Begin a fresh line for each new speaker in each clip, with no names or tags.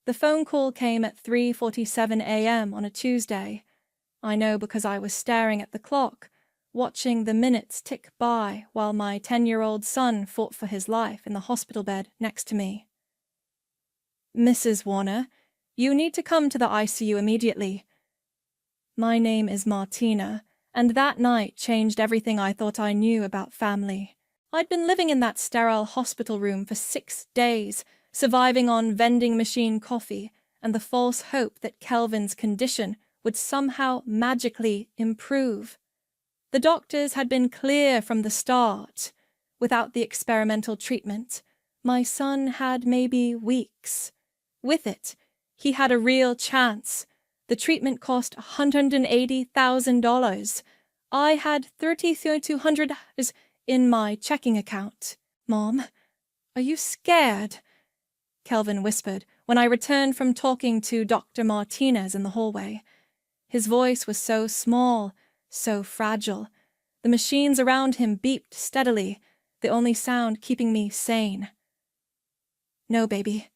The phone call came at 3:47 a.m. on a Tuesday. I know because I was staring at the clock, watching the minutes tick by while my 10-year-old son fought for his life in the hospital bed next to me. "Mrs. Warner, you need to come to the ICU immediately." My name is Martina, and that night changed everything I thought I knew about family. I'd been living in that sterile hospital room for 6 days, surviving on vending machine coffee and the false hope that Kelvin's condition would somehow magically improve. The doctors had been clear from the start. Without the experimental treatment, my son had maybe weeks. With it, he had a real chance. The treatment cost $180,000. I had $3,200 in my checking account. "Mom, are you scared?" Kelvin whispered when I returned from talking to Dr. Martinez in the hallway. His voice was so small, so fragile. The machines around him beeped steadily, the only sound keeping me sane. "No, baby.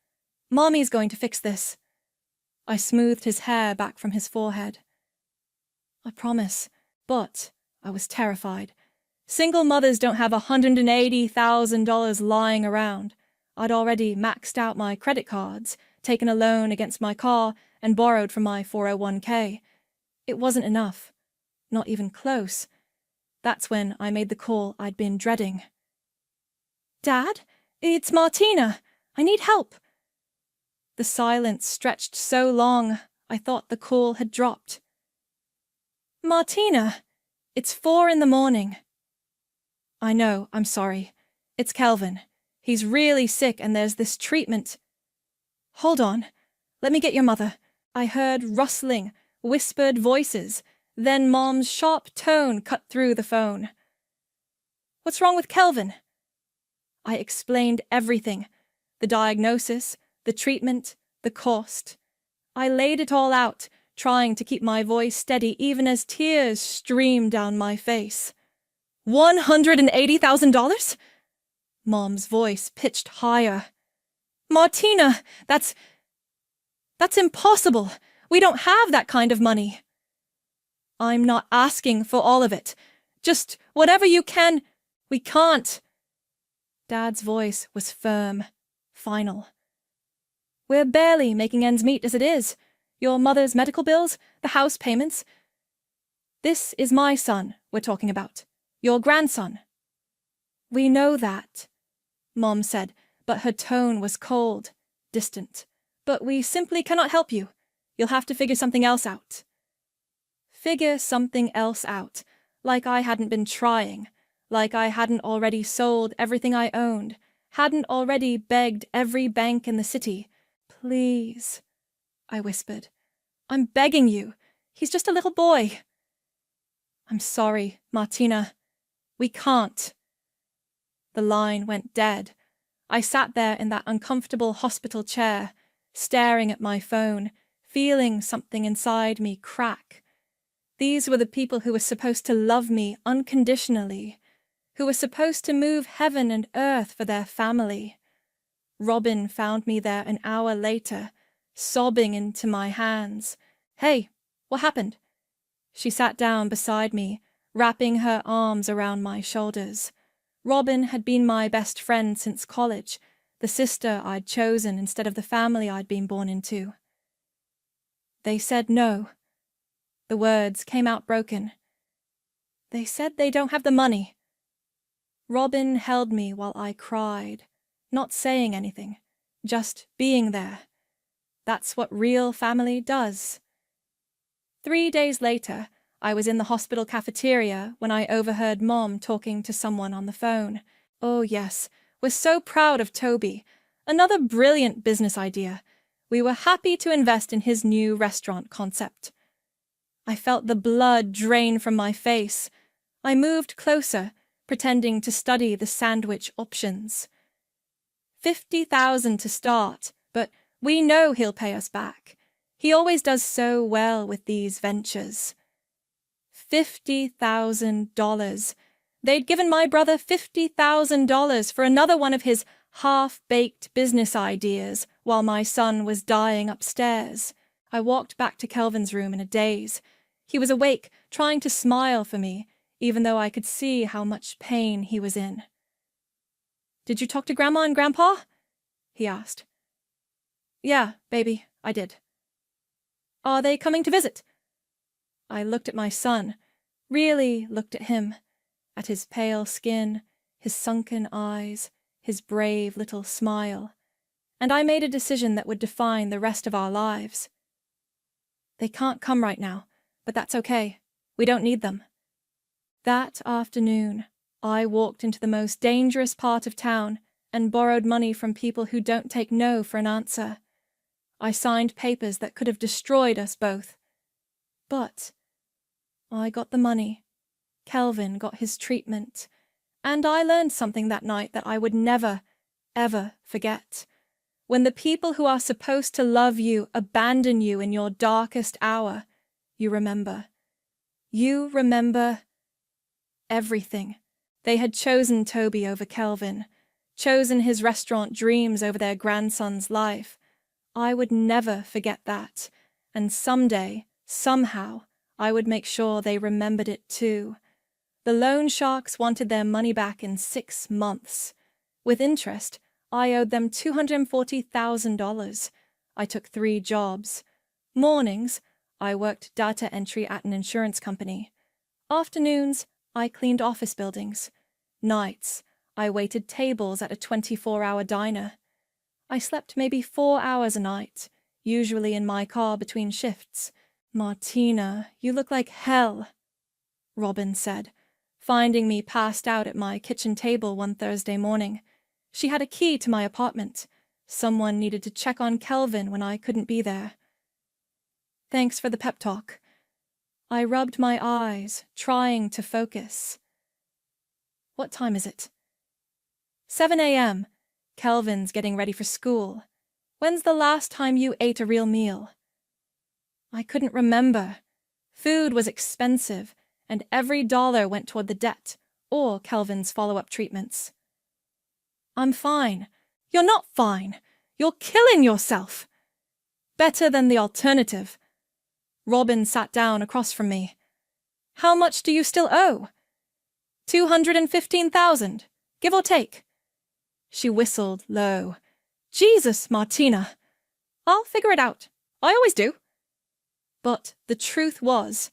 Mommy's going to fix this." I smoothed his hair back from his forehead. "I promise," but I was terrified. Single mothers don't have $180,000 lying around. I'd already maxed out my credit cards, taken a loan against my car, and borrowed from my 401k. It wasn't enough. Not even close. That's when I made the call I'd been dreading. "Dad, it's Martina. I need help." The silence stretched so long, I thought the call had dropped. "Martina, it's 4 a.m. "I know, I'm sorry. It's Kelvin. He's really sick and there's this treatment." "Hold on. Let me get your mother." I heard rustling, whispered voices, then Mom's sharp tone cut through the phone. "What's wrong with Kelvin?" I explained everything. The diagnosis, the treatment, the cost. I laid it all out, trying to keep my voice steady even as tears streamed down my face. $180,000? Mom's voice pitched higher. "Martina, that's impossible. We don't have that kind of money." "I'm not asking for all of it. Just whatever you can." "We can't." Dad's voice was firm, final. "We're barely making ends meet as it is. Your mother's medical bills, the house payments. This is my son we're talking about. Your grandson." "We know that," Mom said, but her tone was cold, distant. "But we simply cannot help you. You'll have to figure something else out." Figure something else out, like I hadn't been trying, like I hadn't already sold everything I owned, hadn't already begged every bank in the city. "Please," I whispered. "I'm begging you. He's just a little boy." "I'm sorry, Martina. We can't." The line went dead. I sat there in that uncomfortable hospital chair, staring at my phone, feeling something inside me crack. These were the people who were supposed to love me unconditionally, who were supposed to move heaven and earth for their family. Robin found me there an hour later, sobbing into my hands. "Hey, what happened?" She sat down beside me, wrapping her arms around my shoulders. Robin had been my best friend since college, the sister I'd chosen instead of the family I'd been born into. "They said no." The words came out broken. "They said they don't have the money." Robin held me while I cried, not saying anything, just being there. That's what real family does. 3 days later, I was in the hospital cafeteria when I overheard Mom talking to someone on the phone. "Oh yes, we're so proud of Toby. Another brilliant business idea. We were happy to invest in his new restaurant concept." I felt the blood drain from my face. I moved closer, pretending to study the sandwich options. $50,000 to start, but we know he'll pay us back. He always does so well with these ventures. $50,000. They'd given my brother $50,000 for another one of his half-baked business ideas while my son was dying upstairs. I walked back to Kelvin's room in a daze. He was awake, trying to smile for me, even though I could see how much pain he was in. "Did you talk to Grandma and Grandpa?" he asked. "Yeah, baby, I did." "Are they coming to visit?" I looked at my son, really looked at him, at his pale skin, his sunken eyes, his brave little smile, and I made a decision that would define the rest of our lives. "They can't come right now, but that's okay. We don't need them." That afternoon, I walked into the most dangerous part of town and borrowed money from people who don't take no for an answer. I signed papers that could have destroyed us both. But I got the money, Kelvin got his treatment, and I learned something that night that I would never, ever forget. When the people who are supposed to love you abandon you in your darkest hour, you remember. You remember everything. They had chosen Toby over Kelvin, chosen his restaurant dreams over their grandson's life. I would never forget that, and someday, somehow, I would make sure they remembered it too. The loan sharks wanted their money back in 6 months. With interest, I owed them $240,000. I took 3 jobs. Mornings, I worked data entry at an insurance company. Afternoons, I cleaned office buildings. Nights, I waited tables at a 24-hour diner. I slept maybe 4 hours a night, usually in my car between shifts. "Martina, you look like hell," Robin said, finding me passed out at my kitchen table one Thursday morning. She had a key to my apartment. Someone needed to check on Kelvin when I couldn't be there. "Thanks for the pep talk." I rubbed my eyes, trying to focus. "What time is it?" 7 a.m. Kelvin's getting ready for school. When's the last time you ate a real meal? I couldn't remember. Food was expensive, and every dollar went toward the debt or Kelvin's follow-up treatments. "I'm fine." "You're not fine. You're killing yourself." "Better than the alternative." Robin sat down across from me. "How much do you still owe?" $215,000, give or take." She whistled low. "Jesus, Martina. I'll figure it out. I always do." But the truth was,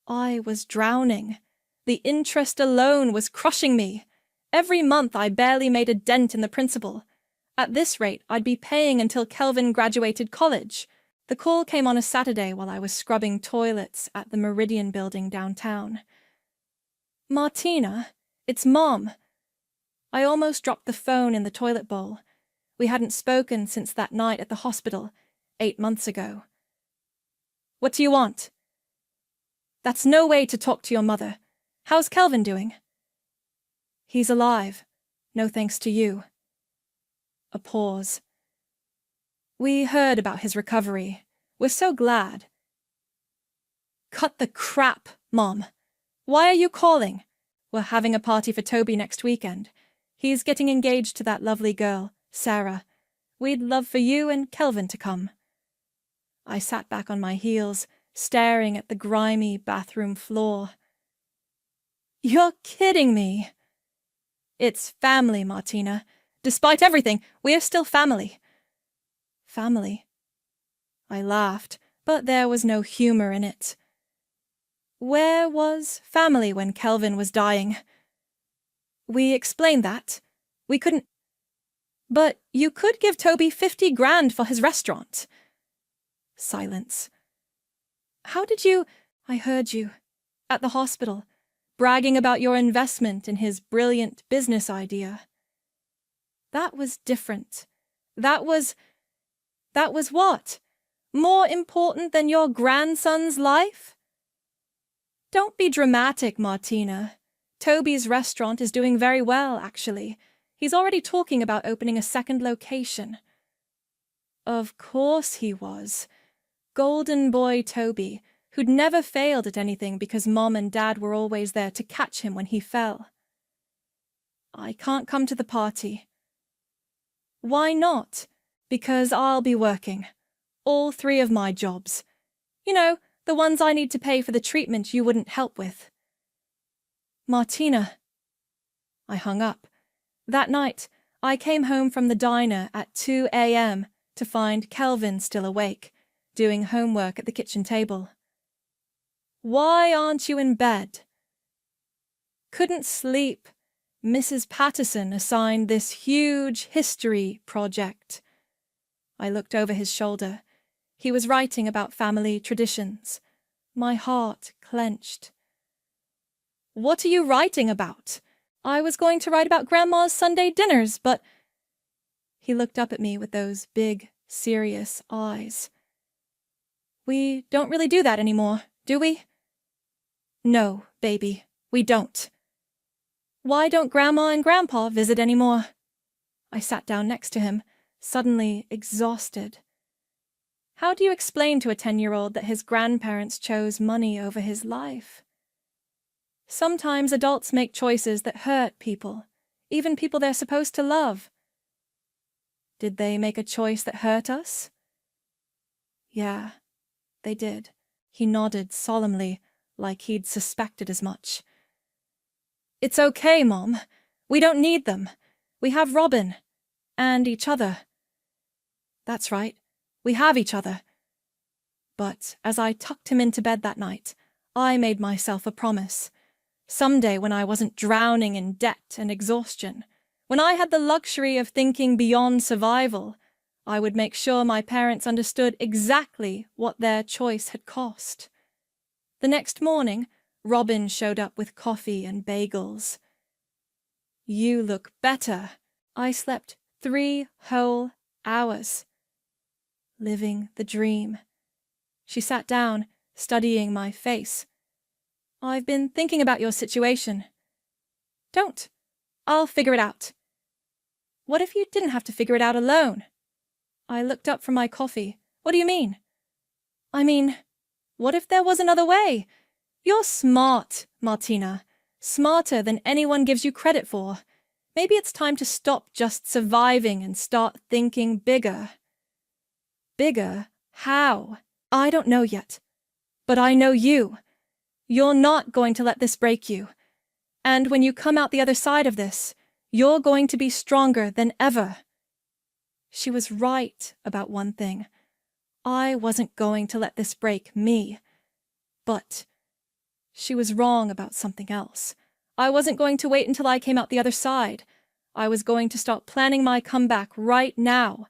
I was drowning. The interest alone was crushing me. Every month I barely made a dent in the principal. At this rate, I'd be paying until Kelvin graduated college. The call came on a Saturday while I was scrubbing toilets at the Meridian building downtown. "Martina, it's Mom." I almost dropped the phone in the toilet bowl. We hadn't spoken since that night at the hospital, 8 months ago. "What do you want?" "That's no way to talk to your mother. How's Kelvin doing?" "He's alive. No thanks to you." A pause. "We heard about his recovery. We're so glad." "Cut the crap, Mom. Why are you calling? We're having a party for Toby next weekend. He's getting engaged to that lovely girl, Sarah. We'd love for you and Kelvin to come." I sat back on my heels, staring at the grimy bathroom floor. "You're kidding me." "It's family, Martina. Despite everything, we're still family." "Family?" I laughed, but there was no humor in it. "Where was family when Kelvin was dying?" "We explained that. We couldn't—" "But you could give Toby 50 grand for his restaurant." Silence. "How did you—" "I heard you. At the hospital, bragging about your investment in his brilliant business idea." That was different. That was what? More important than your grandson's life? Don't be dramatic, Martina. Toby's restaurant is doing very well, actually. He's already talking about opening a second location. Of course he was. Golden boy Toby, who'd never failed at anything because Mom and Dad were always there to catch him when he fell. "I can't come to the party." Why not? Because I'll be working. All 3 of my jobs. You know, the ones I need to pay for the treatment you wouldn't help with. Martina. I hung up. That night, I came home from the diner at 2 a.m. to find Kelvin still awake, doing homework at the kitchen table. Why aren't you in bed? Couldn't sleep. Mrs. Patterson assigned this huge history project. I looked over his shoulder. He was writing about family traditions. My heart clenched. What are you writing about? I was going to write about Grandma's Sunday dinners, but... He looked up at me with those big, serious eyes. We don't really do that anymore, do we? No, baby, we don't. Why don't Grandma and Grandpa visit anymore? I sat down next to him, suddenly exhausted. How do you explain to a 10-year-old that his grandparents chose money over his life? Sometimes adults make choices that hurt people, even people they're supposed to love. Did they make a choice that hurt us? Yeah, they did. He nodded solemnly, like he'd suspected as much. It's okay, Mom. We don't need them. We have Robin. And each other. That's right. We have each other. But as I tucked him into bed that night, I made myself a promise. Someday when I wasn't drowning in debt and exhaustion, when I had the luxury of thinking beyond survival, I would make sure my parents understood exactly what their choice had cost. The next morning, Robin showed up with coffee and bagels. You look better. I slept 3 whole hours. Living the dream. She sat down, studying my face. I've been thinking about your situation. Don't. I'll figure it out. What if you didn't have to figure it out alone? I looked up from my coffee. What do you mean? I mean, what if there was another way? You're smart, Martina. Smarter than anyone gives you credit for. Maybe it's time to stop just surviving and start thinking bigger. Bigger? How? I don't know yet. But I know you. You're not going to let this break you. And when you come out the other side of this, you're going to be stronger than ever. She was right about one thing. I wasn't going to let this break me. But she was wrong about something else. I wasn't going to wait until I came out the other side. I was going to start planning my comeback right now.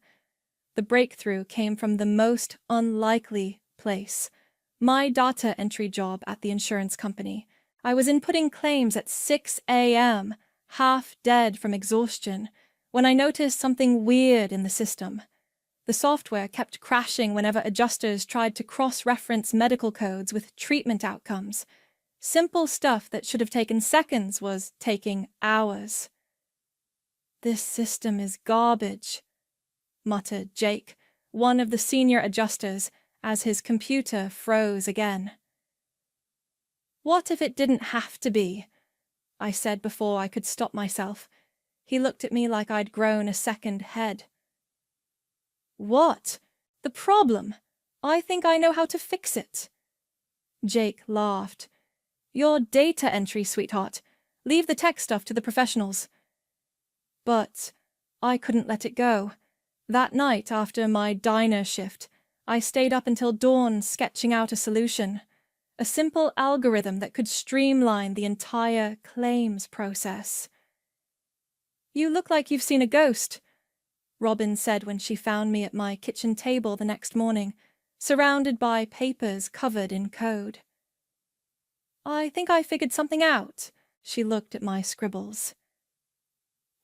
The breakthrough came from the most unlikely place. My data entry job at the insurance company. I was inputting claims at 6 a.m., half dead from exhaustion, when I noticed something weird in the system. The software kept crashing whenever adjusters tried to cross-reference medical codes with treatment outcomes. Simple stuff that should have taken seconds was taking hours. This system is garbage, muttered Jake, one of the senior adjusters, as his computer froze again. What if it didn't have to be? I said before I could stop myself. He looked at me like I'd grown a second head. What? The problem? I think I know how to fix it. Jake laughed. Your data entry, sweetheart. Leave the tech stuff to the professionals. But I couldn't let it go. That night after my diner shift, I stayed up until dawn sketching out a solution. A simple algorithm that could streamline the entire claims process. You look like you've seen a ghost, Robin said when she found me at my kitchen table the next morning, surrounded by papers covered in code. I think I figured something out. She looked at my scribbles.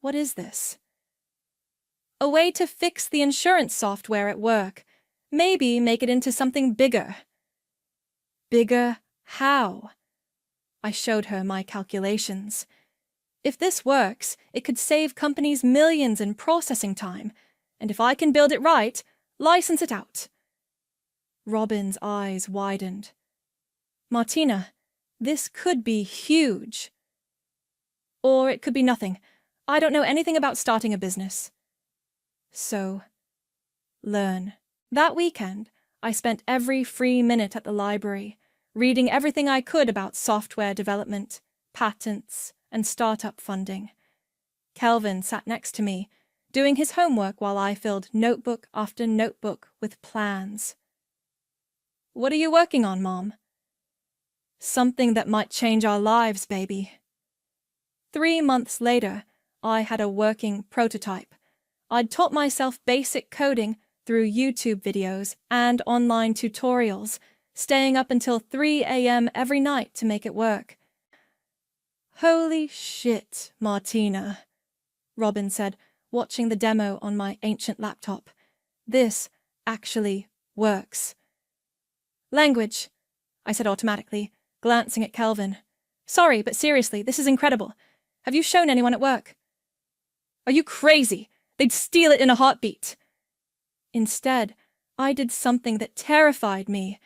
What is this? A way to fix the insurance software at work. Maybe make it into something bigger. Bigger how? I showed her my calculations. If this works, it could save companies millions in processing time, and if I can build it right, license it out. Robin's eyes widened. Martina, this could be huge. Or it could be nothing. I don't know anything about starting a business. So, learn. That weekend, I spent every free minute at the library, reading everything I could about software development, patents, and startup funding. Kelvin sat next to me, doing his homework while I filled notebook after notebook with plans. "What are you working on, Mom?" "Something that might change our lives, baby." 3 months later, I had a working prototype. I'd taught myself basic coding through YouTube videos and online tutorials, staying up until 3 a.m. every night to make it work. "Holy shit, Martina," Robin said, watching the demo on my ancient laptop. "This actually works." "Language," I said automatically, glancing at Kelvin. "Sorry, but seriously, this is incredible. Have you shown anyone at work?" "Are you crazy? They'd steal it in a heartbeat." Instead, I did something that terrified me.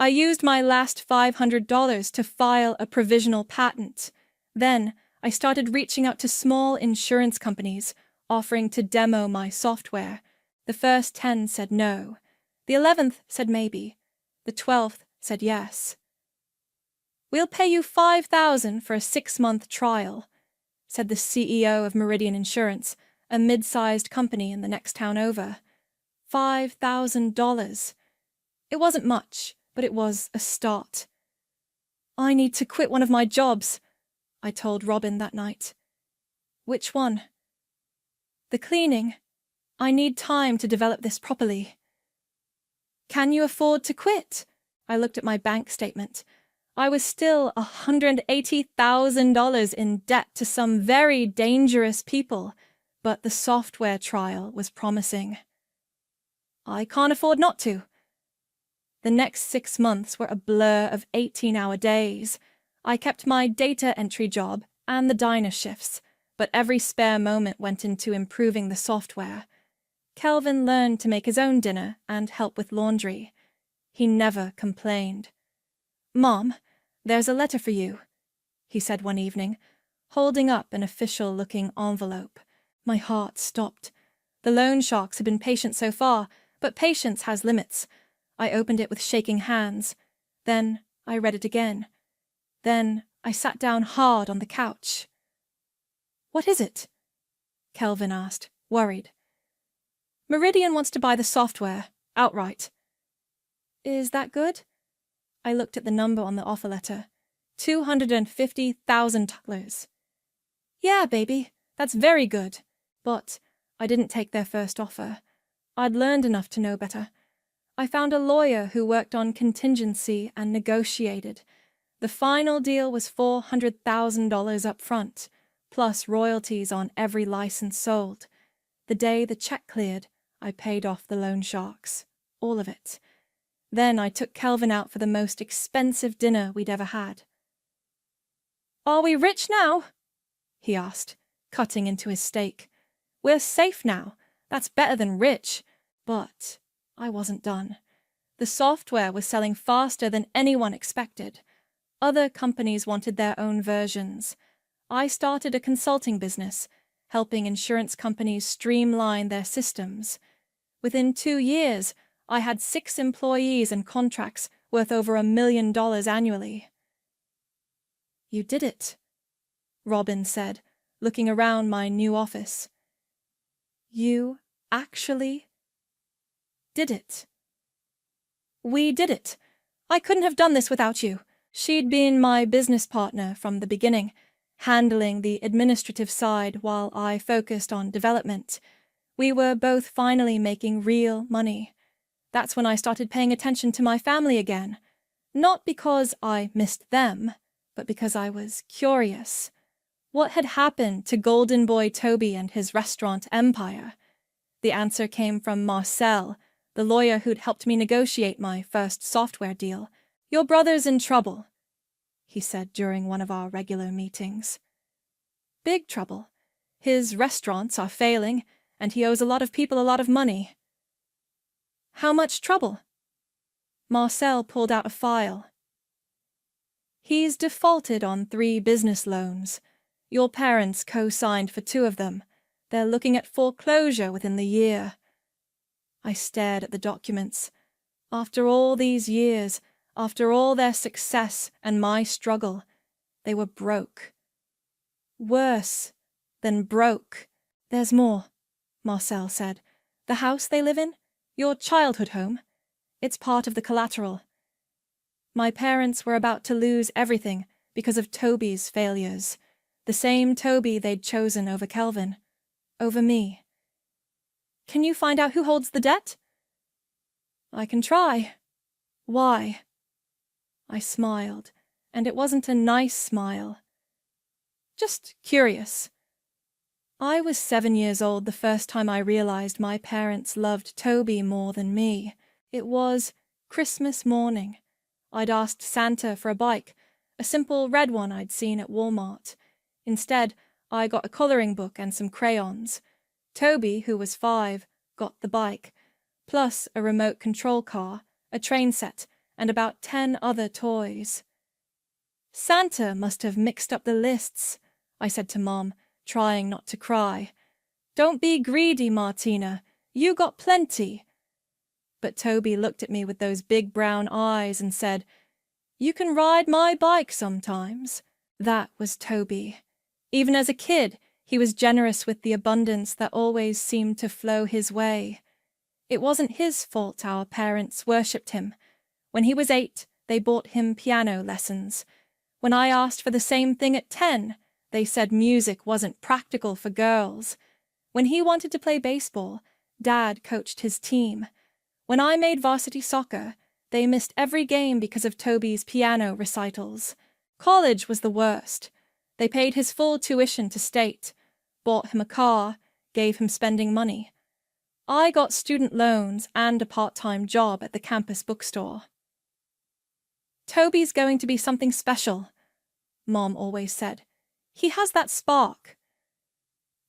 I used my last $500 to file a provisional patent. Then, I started reaching out to small insurance companies, offering to demo my software. The first 10 said no. The 11th said maybe. The 12th said yes. "We'll pay you $5,000 for a 6-month trial," said the CEO of Meridian Insurance, a mid-sized company in the next town over. $5,000. It wasn't much, but it was a start. "I need to quit one of my jobs," I told Robin that night. "Which one?" "The cleaning. I need time to develop this properly." "Can you afford to quit?" I looked at my bank statement. I was still $180,000 in debt to some very dangerous people, but the software trial was promising. "I can't afford not to." The next 6 months were a blur of 18-hour days. I kept my data entry job and the diner shifts, but every spare moment went into improving the software. Kelvin learned to make his own dinner and help with laundry. He never complained. "Mom, there's a letter for you," he said one evening, holding up an official-looking envelope. My heart stopped. The loan sharks had been patient so far, but patience has limits. I opened it with shaking hands. Then I read it again. Then I sat down hard on the couch. "What is it?" Kelvin asked, worried. "Meridian wants to buy the software, outright." "Is that good?" I looked at the number on the offer letter. $250,000. "Yeah, baby, that's very good." But I didn't take their first offer. I'd learned enough to know better. I found a lawyer who worked on contingency and negotiated. The final deal was $400,000 up front, plus royalties on every license sold. The day the check cleared, I paid off the loan sharks. All of it. Then I took Kelvin out for the most expensive dinner we'd ever had. "Are we rich now?" he asked, cutting into his steak. "We're safe now. That's better than rich." But I wasn't done. The software was selling faster than anyone expected. Other companies wanted their own versions. I started a consulting business, helping insurance companies streamline their systems. Within 2 years, I had 6 employees and contracts worth over $1 million annually. "You did it," Robin said, looking around my new office. "You actually did it." "We did it. I couldn't have done this without you." She'd been my business partner from the beginning, handling the administrative side while I focused on development. We were both finally making real money. That's when I started paying attention to my family again. Not because I missed them, but because I was curious. What had happened to Golden Boy Toby and his restaurant empire? The answer came from Marcel, the lawyer who'd helped me negotiate my first software deal. "Your brother's in trouble," he said during one of our regular meetings. "Big trouble. His restaurants are failing, and he owes a lot of people a lot of money." "How much trouble?" Marcel pulled out a file. "He's defaulted on 3 business loans. Your parents co-signed for 2 of them. They're looking at foreclosure within the year. I stared at the documents. After all these years, after all their success and my struggle, they were broke. Worse than broke. There's more, Marcel said. The house they live in? Your childhood home? It's part of the collateral. My parents were about to lose everything because of Toby's failures. The same Toby they'd chosen over Kelvin. Over me. Can you find out who holds the debt? I can try. Why? I smiled, and it wasn't a nice smile. Just curious. I was 7 years old the first time I realized my parents loved Toby more than me. It was Christmas morning. I'd asked Santa for a bike, a simple red one I'd seen at Walmart. Instead, I got a coloring book and some crayons. Toby, who was 5, got the bike, plus a remote control car, a train set, and about 10 other toys. Santa must have mixed up the lists, I said to Mom, trying not to cry. Don't be greedy, Martina. You got plenty. But Toby looked at me with those big brown eyes and said, You can ride my bike sometimes. That was Toby. Even as a kid, he was generous with the abundance that always seemed to flow his way. It wasn't his fault our parents worshipped him. When he was 8, they bought him piano lessons. When I asked for the same thing at 10, they said music wasn't practical for girls. When he wanted to play baseball, Dad coached his team. When I made varsity soccer, they missed every game because of Toby's piano recitals. College was the worst. They paid his full tuition to state, bought him a car, gave him spending money. I got student loans and a part-time job at the campus bookstore. Toby's going to be something special, Mom always said. He has that spark.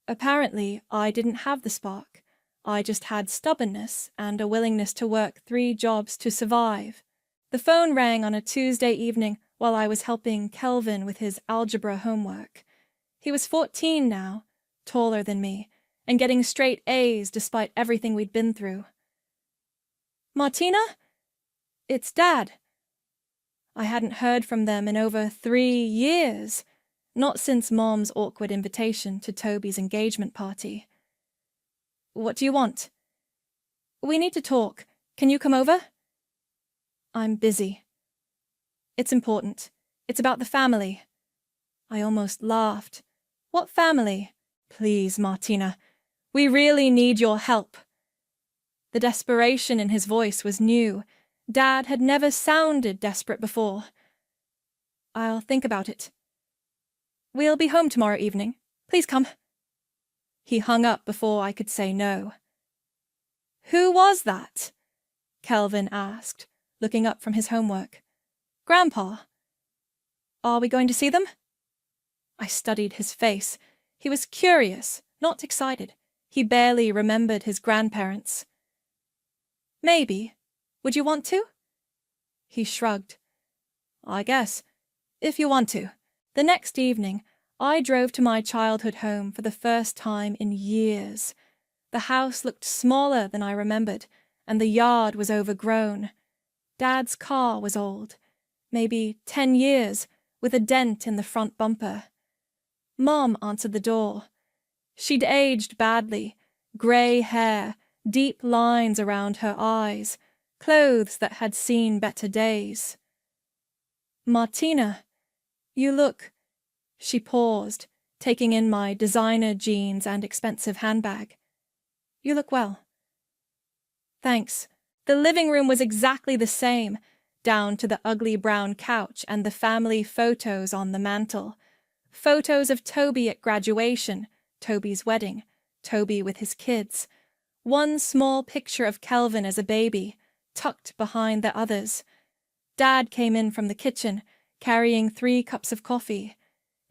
Apparently, I didn't have the spark. I just had stubbornness and a willingness to work 3 jobs to survive. The phone rang on a Tuesday evening while I was helping Kelvin with his algebra homework. He was 14 now, taller than me, and getting straight A's despite everything we'd been through. Martina? It's Dad. I hadn't heard from them in over 3 years, not since Mom's awkward invitation to Toby's engagement party. What do you want? We need to talk. Can you come over? I'm busy. It's important. It's about the family. I almost laughed. What family? Please, Martina. We really need your help. The desperation in his voice was new. Dad had never sounded desperate before. I'll think about it. We'll be home tomorrow evening. Please come. He hung up before I could say no. Who was that? Kelvin asked, looking up from his homework. Grandpa. Are we going to see them? I studied his face. He was curious, not excited. He barely remembered his grandparents. Maybe. Would you want to? He shrugged. I guess, if you want to. The next evening, I drove to my childhood home for the first time in years. The house looked smaller than I remembered, and the yard was overgrown. Dad's car was old, maybe 10 years, with a dent in the front bumper. Mom answered the door. She'd aged badly, grey hair, deep lines around her eyes, clothes that had seen better days. Martina, you look... She paused, taking in my designer jeans and expensive handbag. You look well. Thanks. The living room was exactly the same, down to the ugly brown couch and the family photos on the mantel. Photos of Toby at graduation, Toby's wedding, Toby with his kids. One small picture of Kelvin as a baby, tucked behind the others. Dad came in from the kitchen, carrying 3 cups of coffee.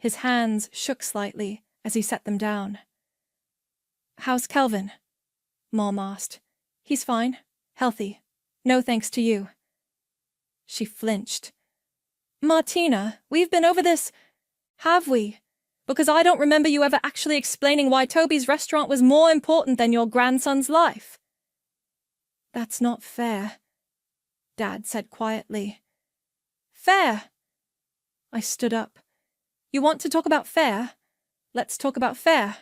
His hands shook slightly as he set them down. How's Kelvin? Mom asked. He's fine, healthy. No thanks to you. She flinched. Martina, we've been over this. Have we? because I don't remember you ever actually explaining why Toby's restaurant was more important than your grandson's life. That's not fair, Dad said quietly. Fair. I stood up. You want to talk about fair? Let's talk about fair.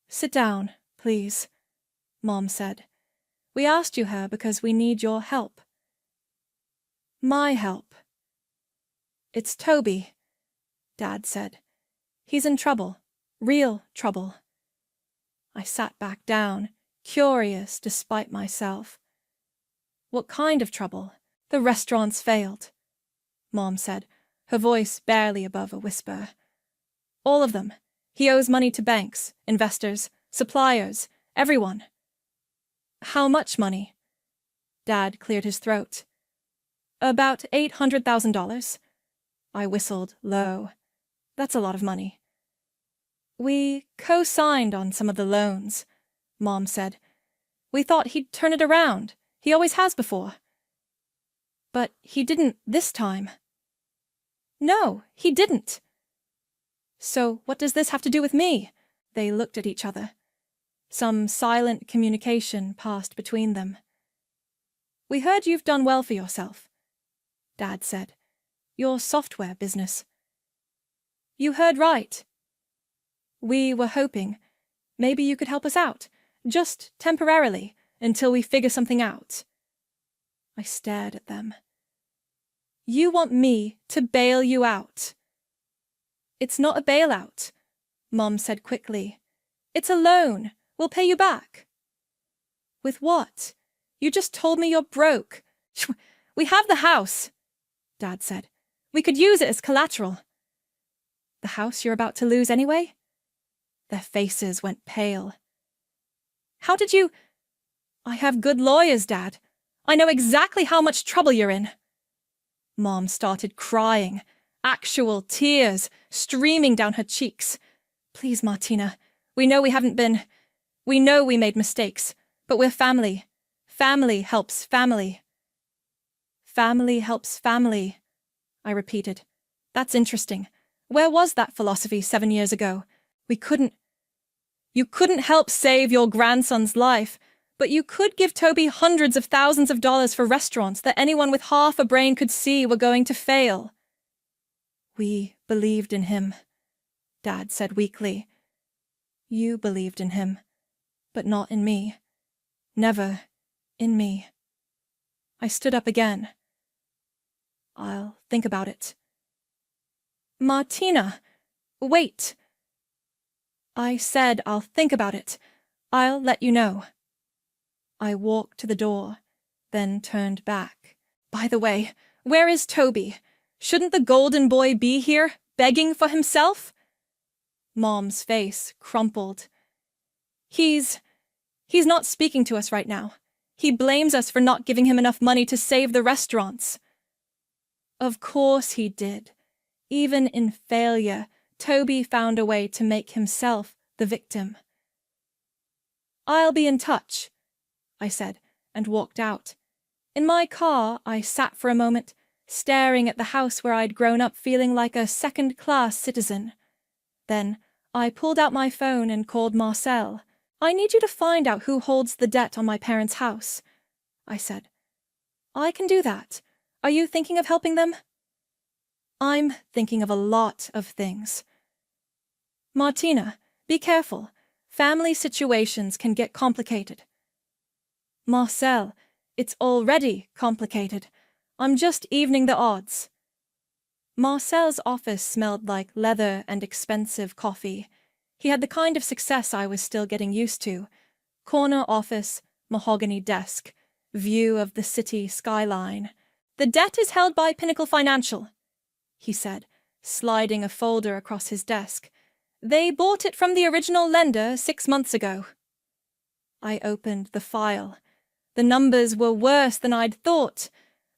Sit down, please, Mom said. We asked you here because we need your help. My help. It's Toby, Dad said. He's in trouble, real trouble. I sat back down, curious despite myself. What kind of trouble? The restaurant's failed, Mom said, her voice barely above a whisper. All of them. He owes money to banks, investors, suppliers, everyone. How much money? Dad cleared his throat. About $800,000. I whistled low. That's a lot of money. We co-signed on some of the loans, Mom said. We thought he'd turn it around. He always has before. But he didn't this time. No, he didn't. So what does this have to do with me? They looked at each other. Some silent communication passed between them. We heard you've done well for yourself, Dad said. Your software business. You heard right. We were hoping maybe you could help us out, just temporarily, until we figure something out. I stared at them. You want me to bail you out? It's not a bailout, Mom said quickly. It's a loan. We'll pay you back. With what? You just told me you're broke. We have the house, Dad said. We could use it as collateral. The house you're about to lose anyway? Their faces went pale. How did you... I have good lawyers, Dad. I know exactly how much trouble you're in. Mom started crying, actual tears streaming down her cheeks. Please, Martina, we know we haven't been... We know we made mistakes, but we're family. Family helps family. Family helps family, I repeated. That's interesting. Where was that philosophy 7 years ago? You couldn't help save your grandson's life, but you could give Toby hundreds of thousands of dollars for restaurants that anyone with half a brain could see were going to fail. We believed in him, Dad said weakly. You believed in him, but not in me. Never in me. I stood up again. I'll think about it. Martina, wait. I said I'll think about it. I'll let you know. I walked to the door, then turned back. By the way, where is Toby? Shouldn't the golden boy be here, begging for himself? Mom's face crumpled. He's not speaking to us right now. He blames us for not giving him enough money to save the restaurants. Of course he did. Even in failure, Toby found a way to make himself the victim. I'll be in touch, I said, and walked out. In my car, I sat for a moment, staring at the house where I'd grown up feeling like a second-class citizen. Then I pulled out my phone and called Marcel. I need you to find out who holds the debt on my parents' house, I said. I can do that. Are you thinking of helping them? I'm thinking of a lot of things. Martina, be careful. Family situations can get complicated. Marcel, it's already complicated. I'm just evening the odds. Marcel's office smelled like leather and expensive coffee. He had the kind of success I was still getting used to. Corner office, mahogany desk, view of the city skyline. The debt is held by Pinnacle Financial, he said, sliding a folder across his desk. They bought it from the original lender 6 months ago. I opened the file. The numbers were worse than I'd thought.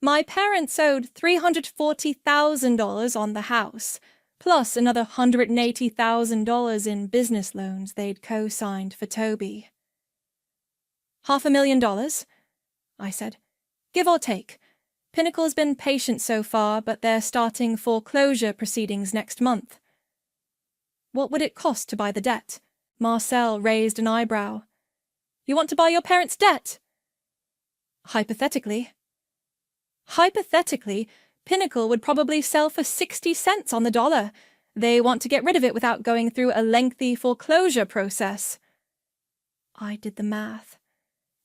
My parents owed $340,000 on the house, plus another $180,000 in business loans they'd co-signed for Toby. $500,000, I said. Give or take. Pinnacle's been patient so far, but they're starting foreclosure proceedings next month. What would it cost to buy the debt? Marcel raised an eyebrow. You want to buy your parents' debt? Hypothetically. Hypothetically, Pinnacle would probably sell for 60 cents on the dollar. They want to get rid of it without going through a lengthy foreclosure process. I did the math.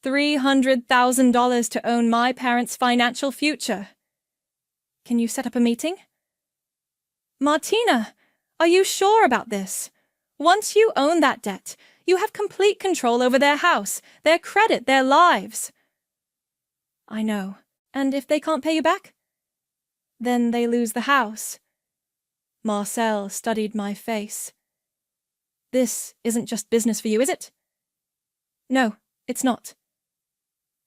$300,000 to own my parents' financial future. Can you set up a meeting? Martina, are you sure about this? Once you own that debt, you have complete control over their house, their credit, their lives. I know. And if they can't pay you back? Then they lose the house. Marcel studied my face. This isn't just business for you, is it? No, it's not.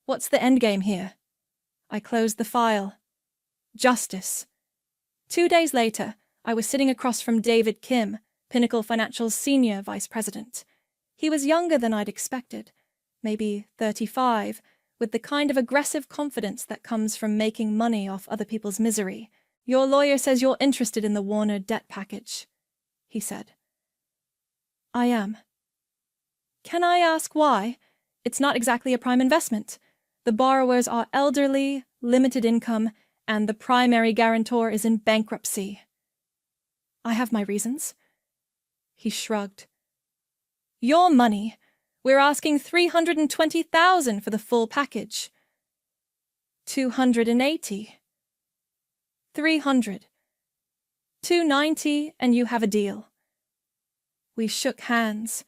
What's the endgame here? I closed the file. Justice. 2 days later, I was sitting across from David Kim, Pinnacle Financial's senior vice president. He was younger than I'd expected, maybe 35, with the kind of aggressive confidence that comes from making money off other people's misery. Your lawyer says you're interested in the Warner debt package, he said. I am. Can I ask why? It's not exactly a prime investment. The borrowers are elderly, limited income, and the primary guarantor is in bankruptcy. I have my reasons. He shrugged. Your money. We're asking $320,000 for the full package. 280. 300. 290, and you have a deal. We shook hands.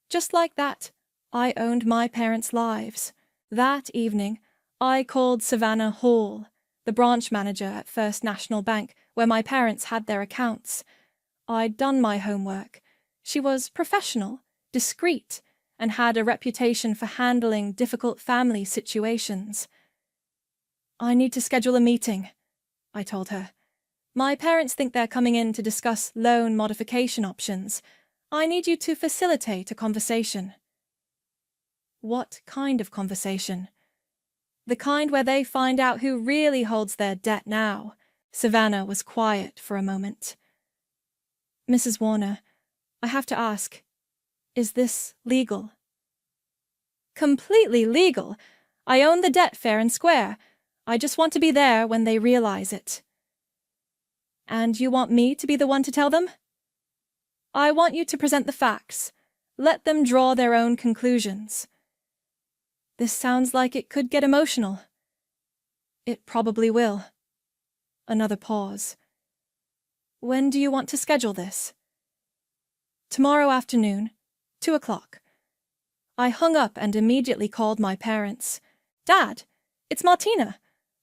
Just like that, I owned my parents' lives. That evening, I called Savannah Hall, the branch manager at First National Bank, where my parents had their accounts. I'd done my homework. She was professional, discreet, and had a reputation for handling difficult family situations. I need to schedule a meeting, I told her. My parents think they're coming in to discuss loan modification options. I need you to facilitate a conversation. What kind of conversation? The kind where they find out who really holds their debt now. Savannah was quiet for a moment. Mrs. Warner, I have to ask, is this legal? Completely legal. I own the debt fair and square. I just want to be there when they realize it. And you want me to be the one to tell them? I want you to present the facts. Let them draw their own conclusions. This sounds like it could get emotional. It probably will. Another pause. When do you want to schedule this? Tomorrow afternoon, 2 o'clock. I hung up and immediately called my parents. Dad, it's Martina.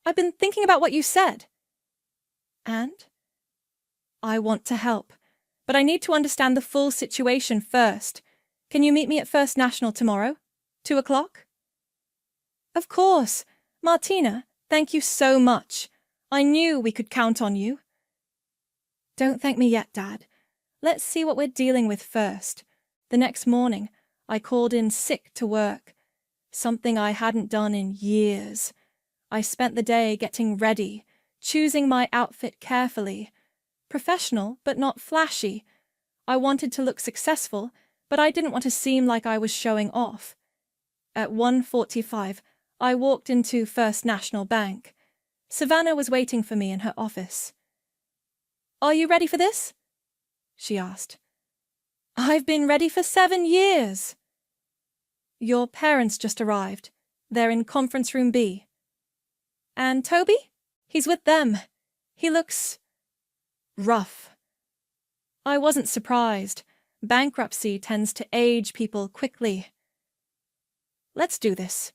I've been thinking about what you said. And? I want to help, but I need to understand the full situation first. Can you meet me at First National tomorrow, 2 o'clock? Of course. Martina, thank you so much. I knew we could count on you. Don't thank me yet, Dad. Let's see what we're dealing with first. The next morning, I called in sick to work, something I hadn't done in years. I spent the day getting ready, choosing my outfit carefully. Professional, but not flashy. I wanted to look successful, but I didn't want to seem like I was showing off. At 1:45, I walked into First National Bank. Savannah was waiting for me in her office. Are you ready for this? She asked. I've been ready for 7 years. Your parents just arrived. They're in conference room B. And Toby? He's with them. He looks rough. I wasn't surprised. Bankruptcy tends to age people quickly. Let's do this.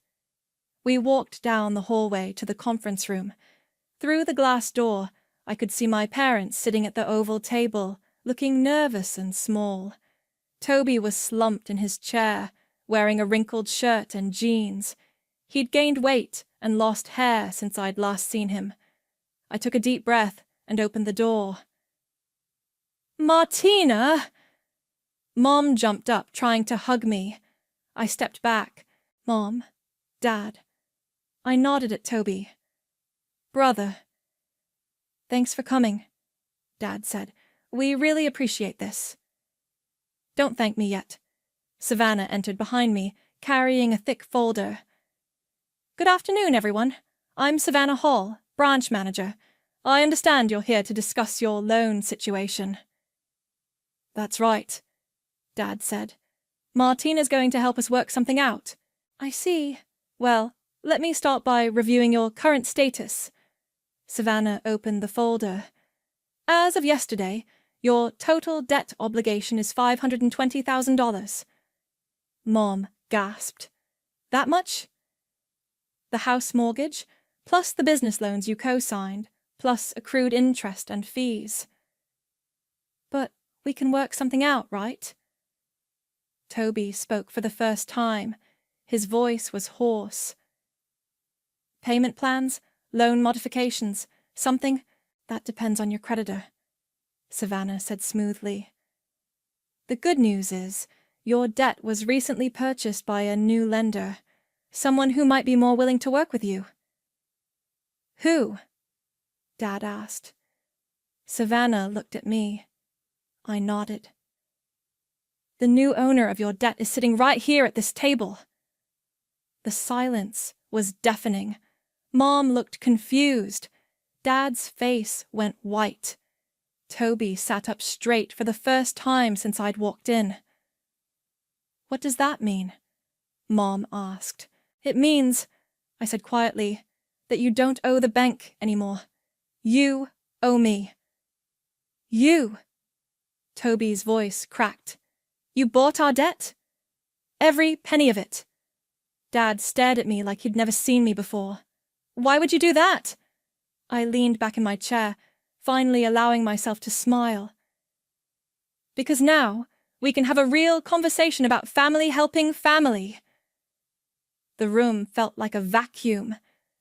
We walked down the hallway to the conference room. Through the glass door, I could see my parents sitting at the oval table, looking nervous and small. Toby was slumped in his chair, wearing a wrinkled shirt and jeans. He'd gained weight and lost hair since I'd last seen him. I took a deep breath and opened the door. Martina! Mom jumped up, trying to hug me. I stepped back. Mom, Dad. I nodded at Toby. Brother. Thanks for coming, Dad said. We really appreciate this. Don't thank me yet. Savannah entered behind me, carrying a thick folder. Good afternoon, everyone. I'm Savannah Hall, branch manager. I understand you're here to discuss your loan situation. That's right, Dad said. Martina's going to help us work something out. I see. Well, let me start by reviewing your current status. Savannah opened the folder. As of yesterday, your total debt obligation is $520,000. Mom gasped. That much? The house mortgage, plus the business loans you co-signed, plus accrued interest and fees. But we can work something out, right? Toby spoke for the first time. His voice was hoarse. Payment plans, loan modifications, something that depends on your creditor, Savannah said smoothly. The good news is, your debt was recently purchased by a new lender, someone who might be more willing to work with you. Who? Dad asked. Savannah looked at me. I nodded. The new owner of your debt is sitting right here at this table. The silence was deafening. Mom looked confused. Dad's face went white. Toby sat up straight for the first time since I'd walked in. What does that mean? Mom asked. It means, I said quietly, that you don't owe the bank anymore. You owe me. You? Toby's voice cracked. You bought our debt? Every penny of it. Dad stared at me like he'd never seen me before. Why would you do that? I leaned back in my chair, finally allowing myself to smile. Because now we can have a real conversation about family helping family. The room felt like a vacuum.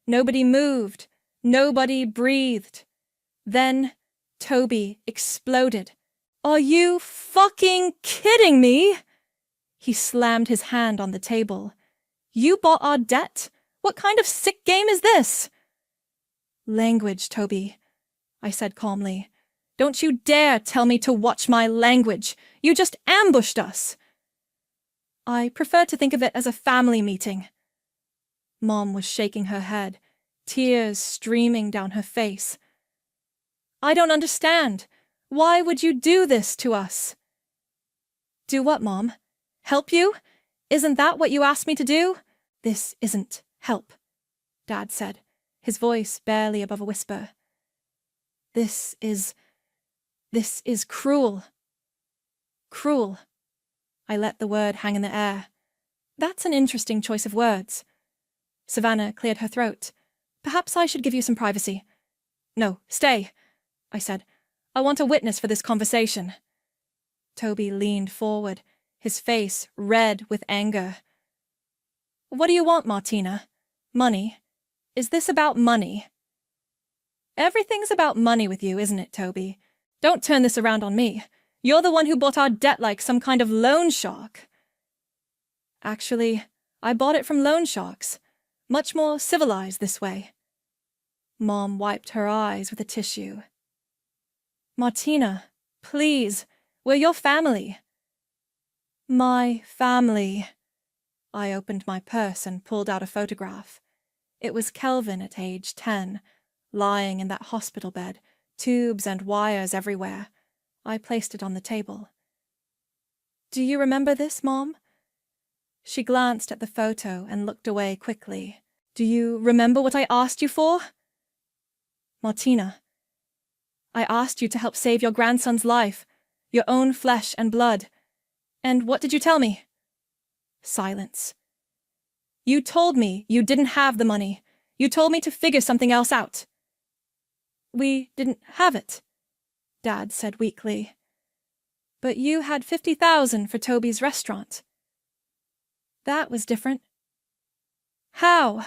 Nobody moved. Nobody breathed. Then Toby exploded. Are you fucking kidding me? He slammed his hand on the table. You bought our debt? What kind of sick game is this? Language, Toby, I said calmly. Don't you dare tell me to watch my language. You just ambushed us. I prefer to think of it as a family meeting. Mom was shaking her head, tears streaming down her face. I don't understand. Why would you do this to us? Do what, Mom? Help you? Isn't that what you asked me to do? This isn't help, Dad said, his voice barely above a whisper. This is cruel. Cruel. I let the word hang in the air. That's an interesting choice of words. Savannah cleared her throat. Perhaps I should give you some privacy. No, stay, I said. I want a witness for this conversation. Toby leaned forward, his face red with anger. What do you want, Martina? Money? Is this about money? Everything's about money with you, isn't it, Toby? Don't turn this around on me. You're the one who bought our debt like some kind of loan shark. Actually, I bought it from loan sharks. Much more civilized this way. Mom wiped her eyes with a tissue. Martina, please, we're your family. My family. I opened my purse and pulled out a photograph. It was Kelvin at age 10, lying in that hospital bed, tubes and wires everywhere. I placed it on the table. Do you remember this, Mom? She glanced at the photo and looked away quickly. Do you remember what I asked you for? Martina, I asked you to help save your grandson's life, your own flesh and blood. And what did you tell me? Silence. You told me you didn't have the money. You told me to figure something else out. We didn't have it, Dad said weakly. But you had $50,000 for Toby's restaurant. That was different. How?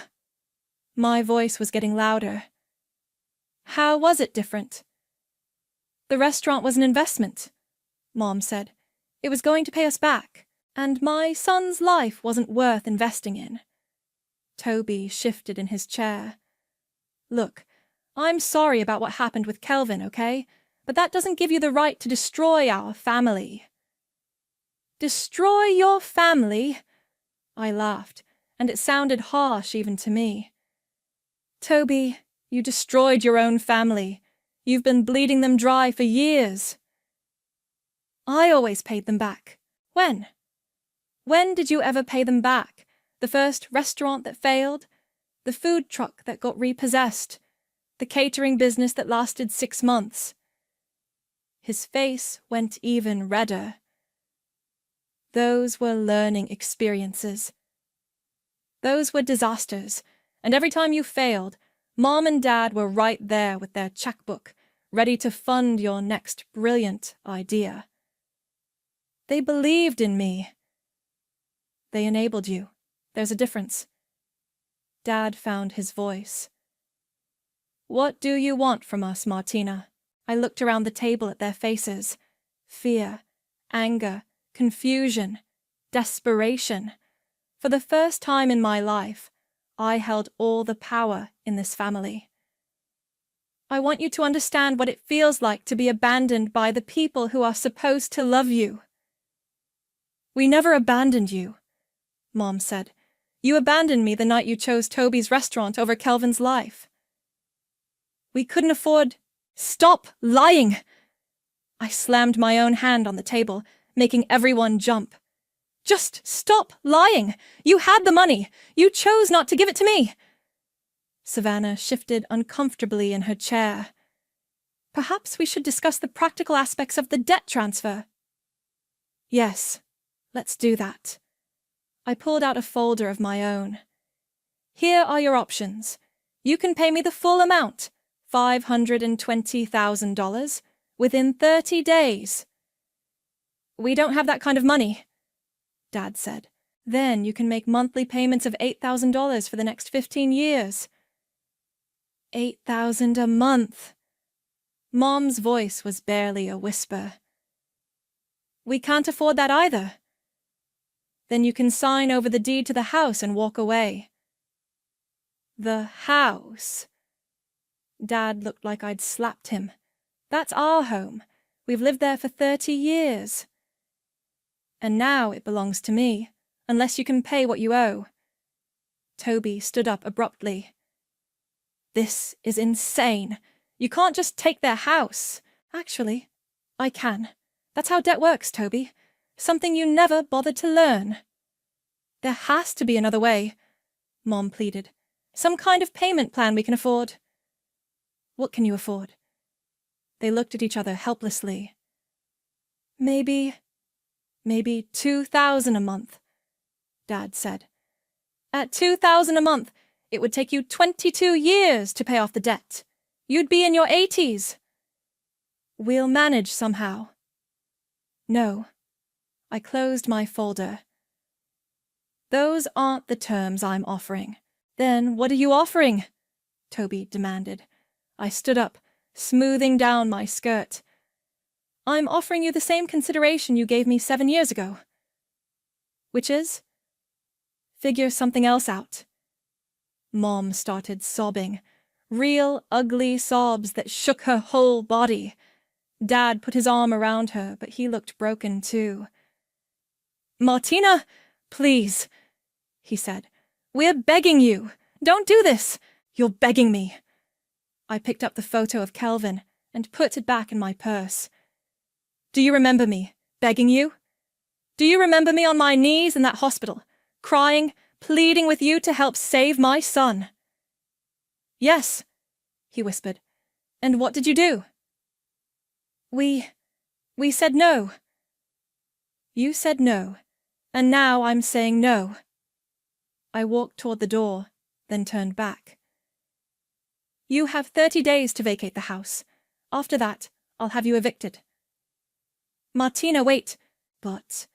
My voice was getting louder. How was it different? The restaurant was an investment, Mom said. It was going to pay us back, and my son's life wasn't worth investing in. Toby shifted in his chair. Look, I'm sorry about what happened with Kelvin, okay? But that doesn't give you the right to destroy our family. Destroy your family? I laughed, and it sounded harsh even to me. Toby, you destroyed your own family. You've been bleeding them dry for years. I always paid them back. When? When did you ever pay them back? The first restaurant that failed? The food truck that got repossessed? The catering business that lasted 6 months? His face went even redder. Those were learning experiences. Those were disasters, and every time you failed, Mom and Dad were right there with their checkbook, ready to fund your next brilliant idea. They believed in me. They enabled you. There's a difference. Dad found his voice. What do you want from us, Martina? I looked around the table at their faces. Fear, anger, confusion, desperation. For the first time in my life, I held all the power in this family. I want you to understand what it feels like to be abandoned by the people who are supposed to love you. We never abandoned you, Mom said. You abandoned me the night you chose Toby's restaurant over Kelvin's life. We couldn't afford— Stop lying! I slammed my own hand on the table, making everyone jump. Just stop lying! You had the money! You chose not to give it to me! Savannah shifted uncomfortably in her chair. Perhaps we should discuss the practical aspects of the debt transfer. Yes, let's do that. I pulled out a folder of my own. Here are your options. You can pay me the full amount, $520,000, within 30 days. We don't have that kind of money, Dad said. Then you can make monthly payments of $8,000 for the next 15 years. $8,000 a month. Mom's voice was barely a whisper. We can't afford that either. Then you can sign over the deed to the house and walk away. The house? Dad looked like I'd slapped him. That's our home. We've lived there for 30 years. And now it belongs to me, unless you can pay what you owe. Toby stood up abruptly. This is insane. You can't just take their house. Actually, I can. That's how debt works, Toby. Something you never bothered to learn. There has to be another way, Mom pleaded. Some kind of payment plan we can afford. What can you afford? They looked at each other helplessly. Maybe $2,000 a month, Dad said. At $2,000 a month, it would take you 22 years to pay off the debt. You'd be in your 80s. We'll manage somehow. No. I closed my folder. Those aren't the terms I'm offering. Then what are you offering? Toby demanded. I stood up, smoothing down my skirt. I'm offering you the same consideration you gave me 7 years ago. Which is? Figure something else out. Mom started sobbing. Real, ugly sobs that shook her whole body. Dad put his arm around her, but he looked broken too. Martina, please, he said. We're begging you. Don't do this. You're begging me. I picked up the photo of Kelvin and put it back in my purse. Do you remember me, begging you? Do you remember me on my knees in that hospital, crying, pleading with you to help save my son? Yes, he whispered. And what did you do? We said no. You said no, and now I'm saying no. I walked toward the door, then turned back. You have 30 days to vacate the house. After that, I'll have you evicted. Martina, wait. But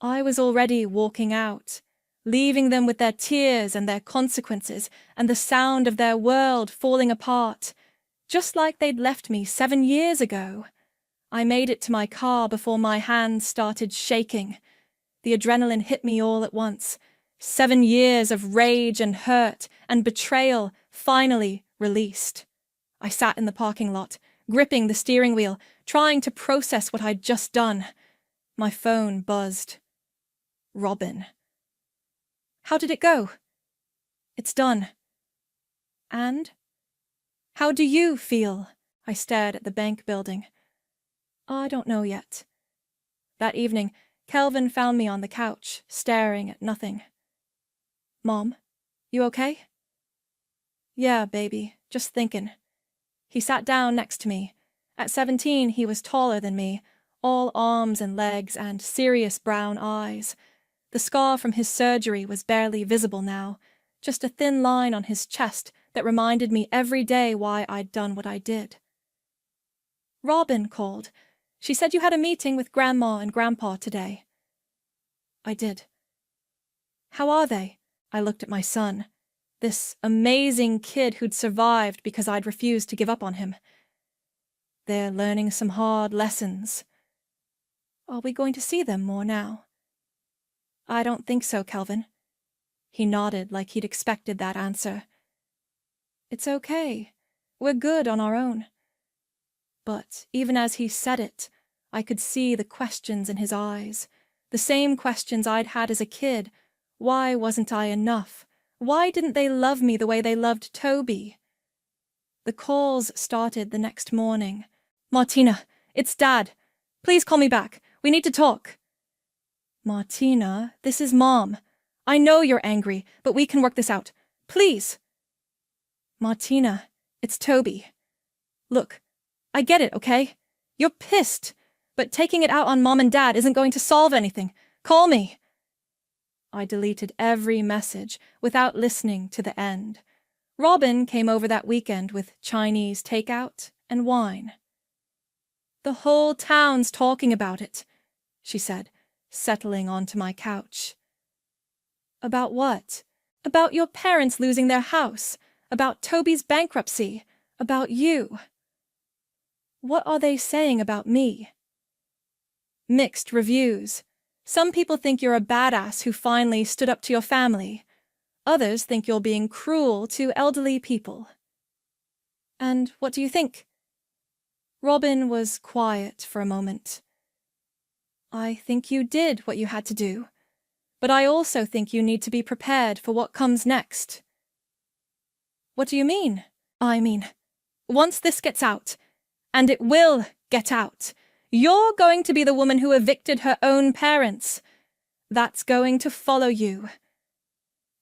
I was already walking out, leaving them with their tears and their consequences and the sound of their world falling apart, just like they'd left me 7 years ago. I made it to my car before my hands started shaking. The adrenaline hit me all at once. 7 years of rage and hurt and betrayal finally released. I sat in the parking lot, gripping the steering wheel, trying to process what I'd just done. My phone buzzed. Robin. How did it go? It's done. And? How do you feel? I stared at the bank building. I don't know yet. That evening, Kelvin found me on the couch, staring at nothing. Mom, you okay? Yeah, baby, just thinking. He sat down next to me. At 17, he was taller than me, all arms and legs and serious brown eyes. The scar from his surgery was barely visible now, just a thin line on his chest that reminded me every day why I'd done what I did. Robin called. She said you had a meeting with Grandma and Grandpa today. I did. How are they? I looked at my son. This amazing kid who'd survived because I'd refused to give up on him. They're learning some hard lessons. Are we going to see them more now? I don't think so, Kelvin. He nodded like he'd expected that answer. It's okay. We're good on our own. But even as he said it, I could see the questions in his eyes, the same questions I'd had as a kid. Why wasn't I enough? Why didn't they love me the way they loved Toby? The calls started the next morning. Martina, it's Dad. Please call me back. We need to talk. Martina, this is Mom. I know you're angry, but we can work this out. Please. Martina, it's Toby. Look, I get it, okay? You're pissed, but taking it out on Mom and Dad isn't going to solve anything. Call me. I deleted every message without listening to the end. Robin came over that weekend with Chinese takeout and wine. The whole town's talking about it, she said, settling onto my couch. About what? About your parents losing their house, about Toby's bankruptcy, about you. What are they saying about me? Mixed reviews. Some people think you're a badass who finally stood up to your family. Others think you're being cruel to elderly people. And what do you think? Robin was quiet for a moment. I think you did what you had to do, but I also think you need to be prepared for what comes next. What do you mean? I mean, once this gets out, and it will get out, you're going to be the woman who evicted her own parents. That's going to follow you.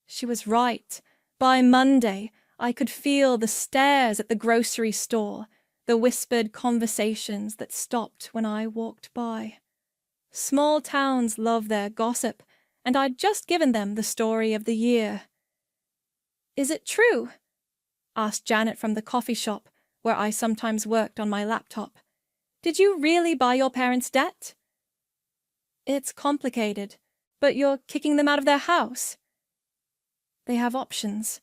She was right. By Monday, I could feel the stares at the grocery store, the whispered conversations that stopped when I walked by. Small towns love their gossip, and I'd just given them the story of the year. Is it true? Asked Janet from the coffee shop, where I sometimes worked on my laptop. Did you really buy your parents' debt? It's complicated, but you're kicking them out of their house. They have options.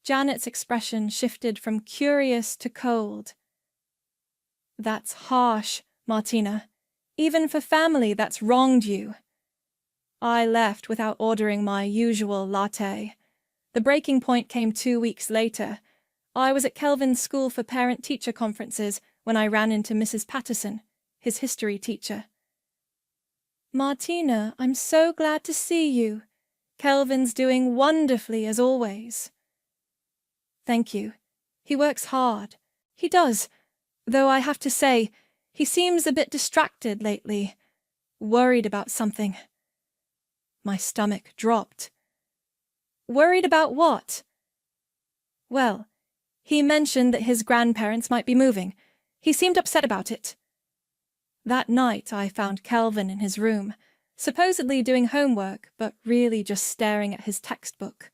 Janet's expression shifted from curious to cold. That's harsh, Martina, even for family that's wronged you. I left without ordering my usual latte. The breaking point came 2 weeks later. I was at Kelvin's school for parent-teacher conferences when I ran into Mrs. Patterson, his history teacher. Martina, I'm so glad to see you. Kelvin's doing wonderfully as always. Thank you. He works hard. He does, though I have to say, he seems a bit distracted lately, worried about something. My stomach dropped. Worried about what? Well, he mentioned that his grandparents might be moving. He seemed upset about it. That night I found Kelvin in his room, supposedly doing homework, but really just staring at his textbook.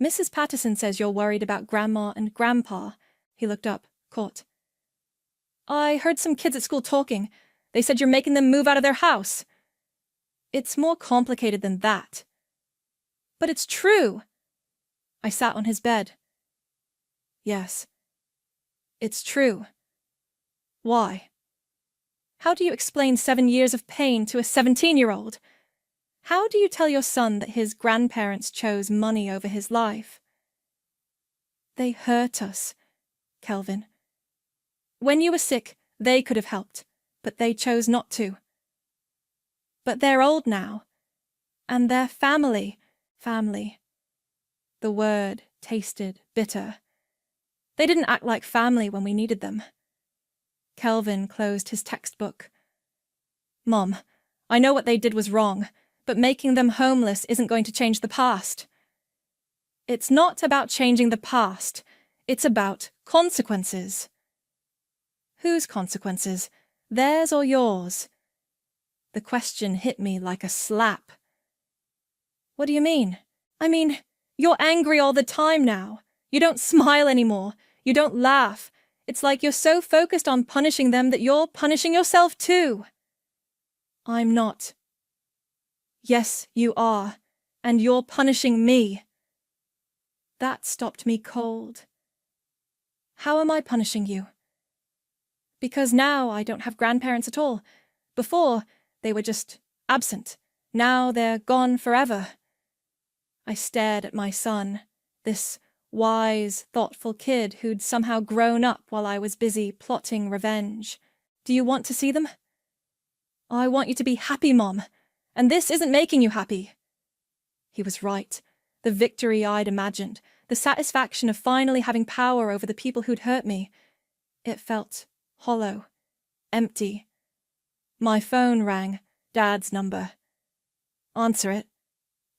Mrs. Patterson says you're worried about Grandma and Grandpa. He looked up, caught. I heard some kids at school talking. They said you're making them move out of their house. It's more complicated than that. But it's true. I sat on his bed. Yes. It's true. Why? How do you explain 7 years of pain to a 17-year-old? How do you tell your son that his grandparents chose money over his life? They hurt us, Kelvin. When you were sick, they could have helped, but they chose not to. But they're old now. And they're family. The word tasted bitter. They didn't act like family when we needed them. Kelvin closed his textbook. Mom, I know what they did was wrong, but making them homeless isn't going to change the past. It's not about changing the past. It's about consequences. Whose consequences? Theirs or yours? The question hit me like a slap. What do you mean? I mean, you're angry all the time now. You don't smile anymore. You don't laugh. It's like you're so focused on punishing them that you're punishing yourself too. I'm not. Yes, you are. And you're punishing me. That stopped me cold. How am I punishing you? Because now I don't have grandparents at all. Before, they were just absent. Now they're gone forever. I stared at my son, this wise, thoughtful kid who'd somehow grown up while I was busy plotting revenge. Do you want to see them? I want you to be happy, Mom, and this isn't making you happy. He was right. The victory I'd imagined, the satisfaction of finally having power over the people who'd hurt me. It felt hollow, empty. My phone rang, Dad's number. Answer it,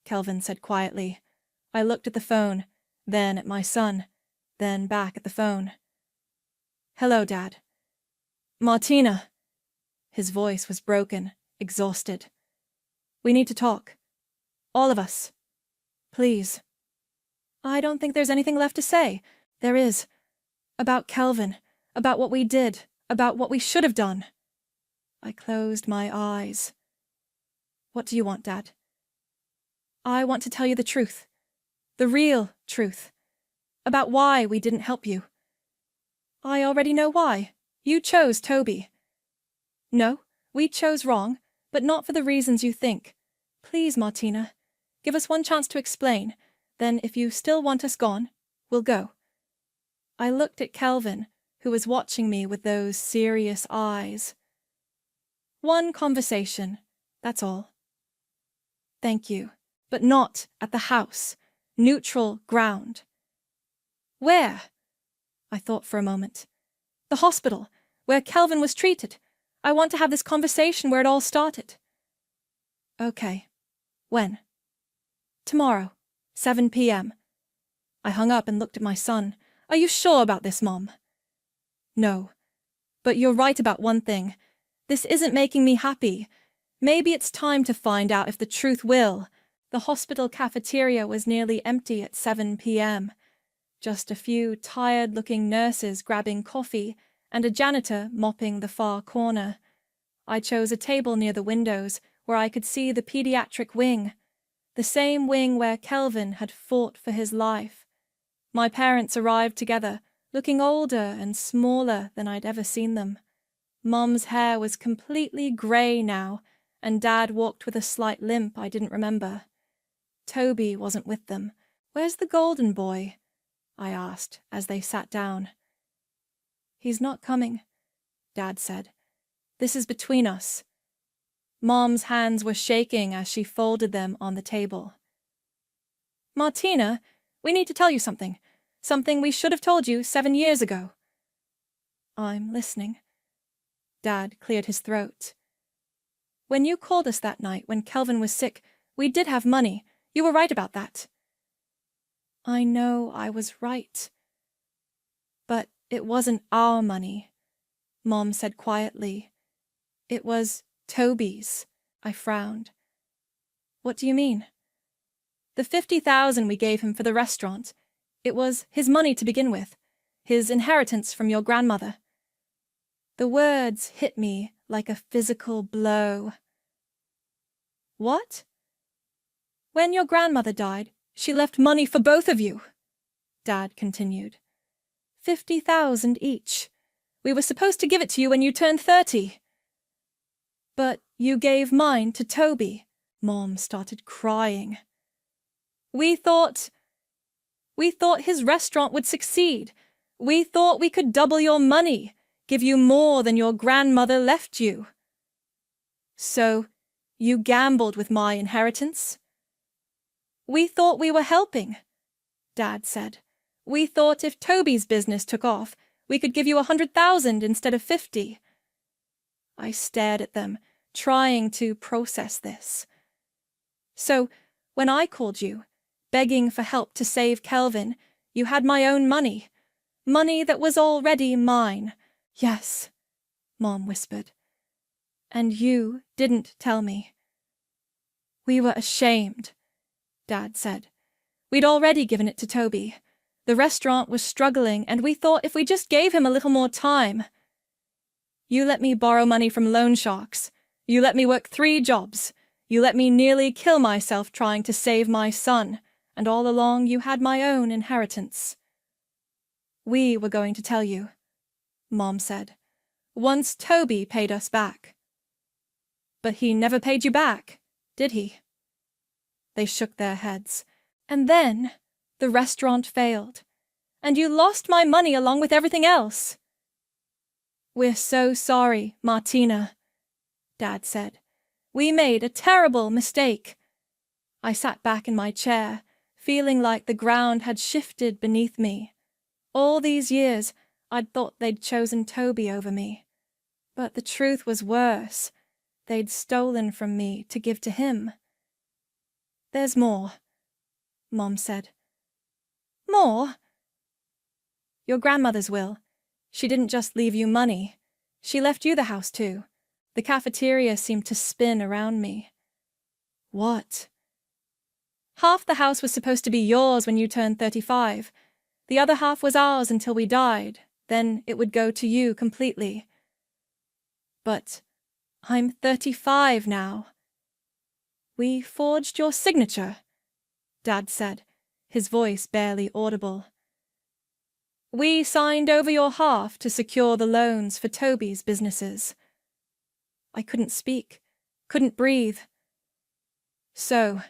Kelvin said quietly. I looked at the phone, then at my son, then back at the phone. Hello, Dad. Martina. His voice was broken, exhausted. We need to talk. All of us. Please. I don't think there's anything left to say. There is. About Kelvin, about what we did, about what we should have done. I closed my eyes. What do you want, Dad? I want to tell you the truth. The real truth. About why we didn't help you. I already know why. You chose Toby. No, we chose wrong, but not for the reasons you think. Please, Martina, give us one chance to explain. Then, if you still want us gone, we'll go. I looked at Kelvin, who was watching me with those serious eyes. One conversation, that's all. Thank you, but not at the house. Neutral ground. Where? I thought for a moment. The hospital, where Kelvin was treated. I want to have this conversation where it all started. Okay. When? Tomorrow, 7 p.m. I hung up and looked at my son. Are you sure about this, Mom? No. But you're right about one thing. This isn't making me happy. Maybe it's time to find out if the truth will. The hospital cafeteria was nearly empty at 7 p.m. Just a few tired-looking nurses grabbing coffee and a janitor mopping the far corner. I chose a table near the windows where I could see the pediatric wing, the same wing where Kelvin had fought for his life. My parents arrived together, looking older and smaller than I'd ever seen them. Mom's hair was completely grey now, and Dad walked with a slight limp I didn't remember. Toby wasn't with them. Where's the golden boy? I asked as they sat down. He's not coming, Dad said. This is between us. Mom's hands were shaking as she folded them on the table. Martina, we need to tell you something. Something we should have told you 7 years ago. I'm listening. Dad cleared his throat. When you called us that night when Kelvin was sick, we did have money. You were right about that. I know I was right. But it wasn't our money, Mom said quietly. It was Toby's. I frowned. What do you mean? The $50,000 we gave him for the restaurant. It was his money to begin with, his inheritance from your grandmother. The words hit me like a physical blow. What? When your grandmother died, she left money for both of you, Dad continued. 50,000 each. We were supposed to give it to you when you turned 30. But you gave mine to Toby. Mom started crying. We thought his restaurant would succeed. We thought we could double your money, give you more than your grandmother left you. So, You gambled with my inheritance. We thought we were helping, Dad said. We thought if Toby's business took off, we could give you 100,000 instead of 50. I stared at them, trying to process this. So, when I called you, begging for help to save Kelvin, you had my own money. Money that was already mine. Yes, Mom whispered. And you didn't tell me. We were ashamed, Dad said. We'd already given it to Toby. The restaurant was struggling, and we thought if we just gave him a little more time. You let me borrow money from loan sharks. You let me work 3 jobs. You let me nearly kill myself trying to save my son, and all along you had my own inheritance. We were going to tell you, Mom said, once Toby paid us back. But he never paid you back, did he? They shook their heads. And then the restaurant failed, and you lost my money along with everything else. We're so sorry, Martina, Dad said. We made a terrible mistake. I sat back in my chair, feeling like the ground had shifted beneath me. All these years, I'd thought they'd chosen Toby over me. But the truth was worse. They'd stolen from me to give to him. There's more, Mom said. More? Your grandmother's will. She didn't just leave you money. She left you the house too. The cafeteria seemed to spin around me. What? Half the house was supposed to be yours when you turned 35. The other half was ours until we died. Then it would go to you completely. But I'm 35 now. We forged your signature, Dad said, his voice barely audible. We signed over your half to secure the loans for Toby's businesses. I couldn't speak, couldn't breathe. So,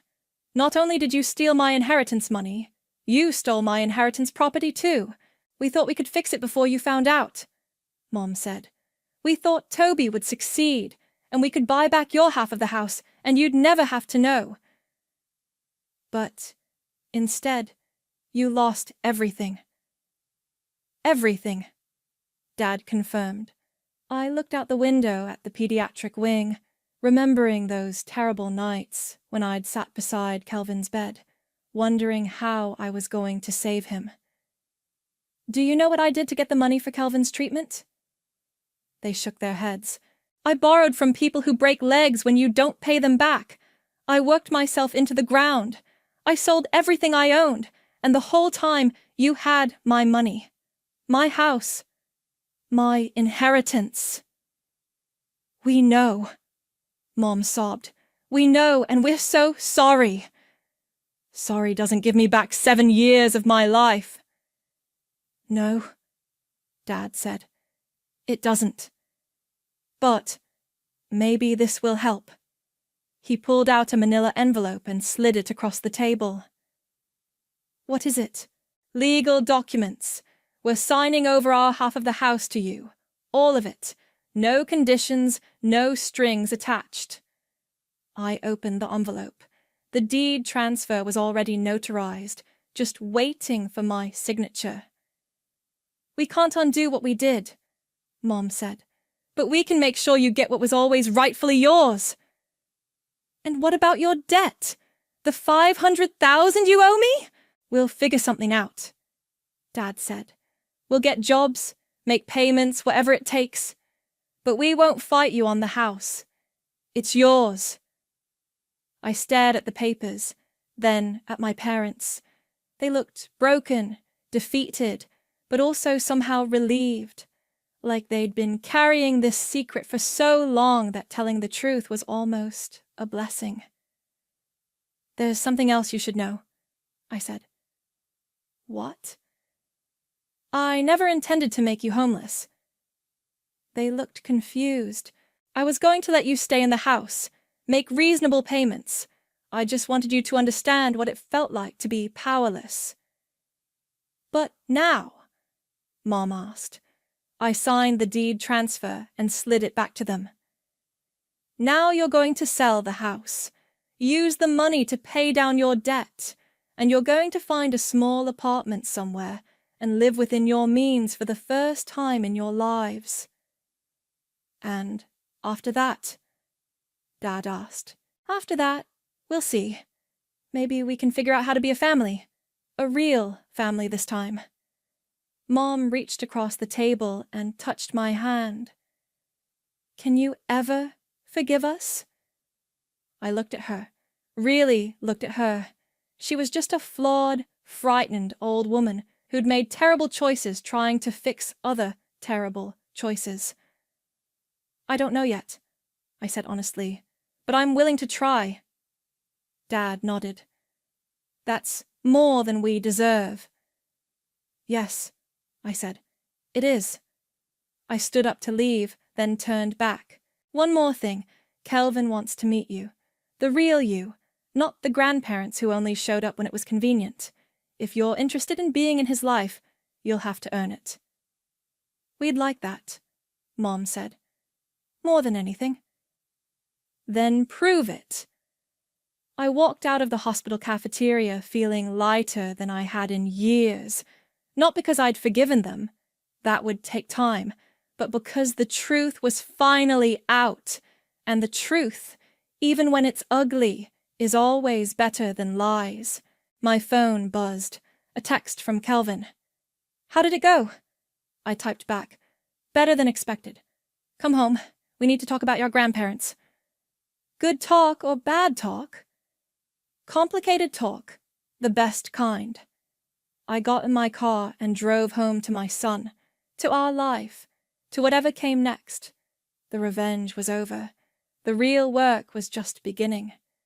not only did you steal my inheritance money, you stole my inheritance property too. We thought we could fix it before you found out, Mom said. We thought Toby would succeed, and we could buy back your half of the house, and you'd never have to know. But instead, you lost everything. Everything, Dad confirmed. I looked out the window at the pediatric wing, remembering those terrible nights when I'd sat beside Kelvin's bed, wondering how I was going to save him. Do you know what I did to get the money for Kelvin's treatment? They shook their heads. I borrowed from people who break legs when you don't pay them back. I worked myself into the ground. I sold everything I owned, and the whole time you had my money, my house, my inheritance. We know, Mom sobbed. We know, and we're so sorry. Sorry doesn't give me back 7 years of my life. No, Dad said. It doesn't. But maybe this will help. He pulled out a manila envelope and slid it across the table. What is it? Legal documents. We're signing over our half of the house to you. All of it. No conditions, no strings attached. I opened the envelope. The deed transfer was already notarized, just waiting for my signature. We can't undo what we did, Mom said. But we can make sure you get what was always rightfully yours. And what about your debt? The 500,000 you owe me? We'll figure something out, Dad said. We'll get jobs, make payments, whatever it takes. But we won't fight you on the house. It's yours. I stared at the papers, then at my parents. They looked broken, defeated, but also somehow relieved, like they'd been carrying this secret for so long that telling the truth was almost a blessing. There's something else you should know, I said. What? I never intended to make you homeless. They looked confused. I was going to let you stay in the house, make reasonable payments. I just wanted you to understand what it felt like to be powerless. But now, Mom asked. I signed the deed transfer and slid it back to them. Now you're going to sell the house. Use the money to pay down your debt, and you're going to find a small apartment somewhere and live within your means for the first time in your lives." "And after that?" Dad asked. "After that, we'll see. Maybe we can figure out how to be a family. A real family this time." Mom reached across the table and touched my hand. "Can you ever forgive us?" I looked at her, really looked at her. She was just a flawed, frightened old woman who'd made terrible choices trying to fix other terrible choices. "I don't know yet," I said honestly, "but I'm willing to try." Dad nodded. "That's more than we deserve." "Yes," I said, "it is." I stood up to leave, then turned back. "One more thing. Kelvin wants to meet you. The real you, not the grandparents who only showed up when it was convenient. If you're interested in being in his life, you'll have to earn it." "We'd like that," Mom said. "More than anything." "Then prove it." I walked out of the hospital cafeteria feeling lighter than I had in years. Not because I'd forgiven them. That would take time. But because the truth was finally out. And the truth, even when it's ugly, is always better than lies. My phone buzzed. A text from Kelvin. "How did it go?" I typed back. "Better than expected. Come home. We need to talk about your grandparents." "Good talk or bad talk?" "Complicated talk. The best kind." I got in my car and drove home to my son, to our life, to whatever came next. The revenge was over. The real work was just beginning.